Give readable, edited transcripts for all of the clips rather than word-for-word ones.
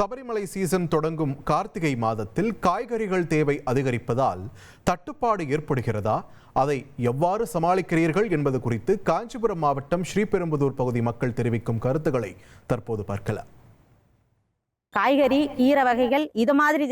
Sabarimala season தொடங்கும் கார்த்திகை மாதத்தில் காய்கறிகள் தேவை அதிகரிப்பதால் தட்டுப்பாடு ஏற்படுகிறதா? அதை எவ்வாறு சமாளிக்கிறீர்கள் என்பது குறித்து காஞ்சிபுரம் மாவட்டம் ஸ்ரீபெரும்புதூர் பகுதி மக்கள் தெரிவிக்கும் கருத்துக்களை தற்போது பார்க்கலாம். காய்கறி, கீரை வகைகள் இது மாதிரி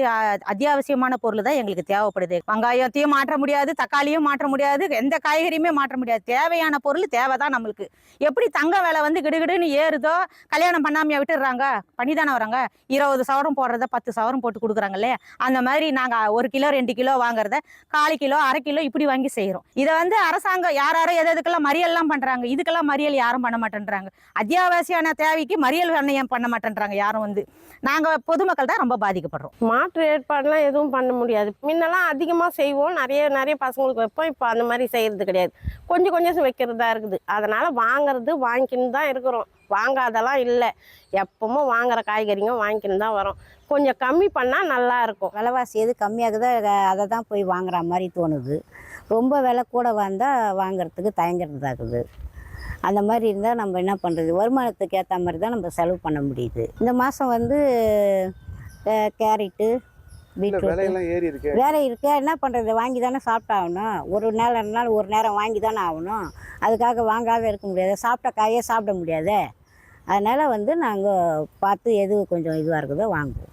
அத்தியாவசியமான பொருள் தான் எங்களுக்கு தேவைப்படுது. வெங்காயத்தையும் மாற்ற முடியாது, தக்காளியும் மாற்ற முடியாது, எந்த காய்கறியுமே மாற்ற முடியாது. தேவையான பொருள் தேவைதான் நம்மளுக்கு. எப்படி தங்க விலை கிடுகிடுன்னு ஏறுதோ, கல்யாணம் பண்ணாமையா விட்டுடுறாங்க, பண்ணிதானே வராங்க. 20 சவரம் போடுறத 10 சவரம் போட்டு கொடுக்குறாங்களே, அந்த மாதிரி நாங்கள் 1 கிலோ 2 கிலோ வாங்குறத 1/4 கிலோ 1/2 கிலோ இப்படி வாங்கி செய்கிறோம். இதை அரசாங்கம் யாரும் எதுக்கெல்லாம் மறியல்லாம் பண்ணுறாங்க, இதுக்கெல்லாம் மறியல் யாரும் பண்ண மாட்டேன்றாங்க. அத்தியாவசியான தேவைக்கு மறியல் அன்னையம் பண்ண மாட்டேன்றாங்க யாரும். நாங்கள் பொதுமக்கள் தான் ரொம்ப பாதிக்கப்படுறோம். மாற்று ஏற்பாடுலாம் எதுவும் பண்ண முடியாது. முன்னெல்லாம் அதிகமாக செய்வோம், நிறைய பசங்களுக்கு வைப்போம். இப்போ அந்த மாதிரி செய்கிறது கிடையாது, கொஞ்சம் வைக்கிறதா இருக்குது. அதனால் வாங்கின்னு தான் இருக்கிறோம், வாங்காதெல்லாம் இல்லை. எப்பவும் வாங்குற காய்கறிங்க வாங்கின்னு தான் வரோம். கொஞ்சம் கம்மி பண்ணால் நல்லா இருக்கும். விலைவாசி எது கம்மியாகுதோ அதை தான் போய் வாங்குற மாதிரி தோணுது. ரொம்ப விலை கூட வந்தால் வாங்குறதுக்கு தயங்குறதாகுது. அந்த மாதிரி இருந்தால் நம்ம என்ன பண்ணுறது? வருமானத்துக்கு ஏற்ற மாதிரி தான் நம்ம செலவு பண்ண முடியுது. இந்த மாதம் கேரட்டு, பீட்ரூட் வேலை இருக்கு. என்ன பண்ணுறது? வாங்கி தானே சாப்பிட்டாகணும். ஒரு நேரம் வாங்கி தானே ஆகணும். அதுக்காக வாங்காத இருக்க முடியாது. சாப்பிட்ட காயே சாப்பிட முடியாது. அதனால் நாங்கள் பார்த்து எது கொஞ்சம் இதுவாக இருக்குதோ வாங்குவோம்.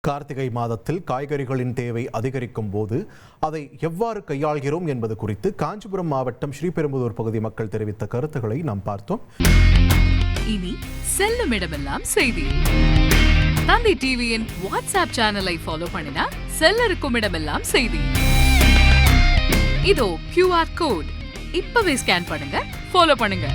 கார்த்திகை மாதத்தில் காய்கறிகளின் தேவை அதிகரிக்கும் போது அதை எவ்வாறு கையாள்கிறோம் என்பது குறித்து காஞ்சிபுரம் மாவட்டம் ஸ்ரீபெரும்புதூர் பகுதி மக்கள் தெரிவித்த கருத்துக்களை நாம் பார்த்தோம். இனி செல்லும் இடமெல்லாம் செய்தி. தந்தி டிவியின் வாட்ஸ்அப் சேனலை ஃபாலோ பண்ணினா செல்ல இருக்கும் இடமெல்லாம் செய்தி. இதோ QR கோட் இப்பவே ஸ்கேன் பண்ணுங்க, ஃபாலோ பண்ணுங்க.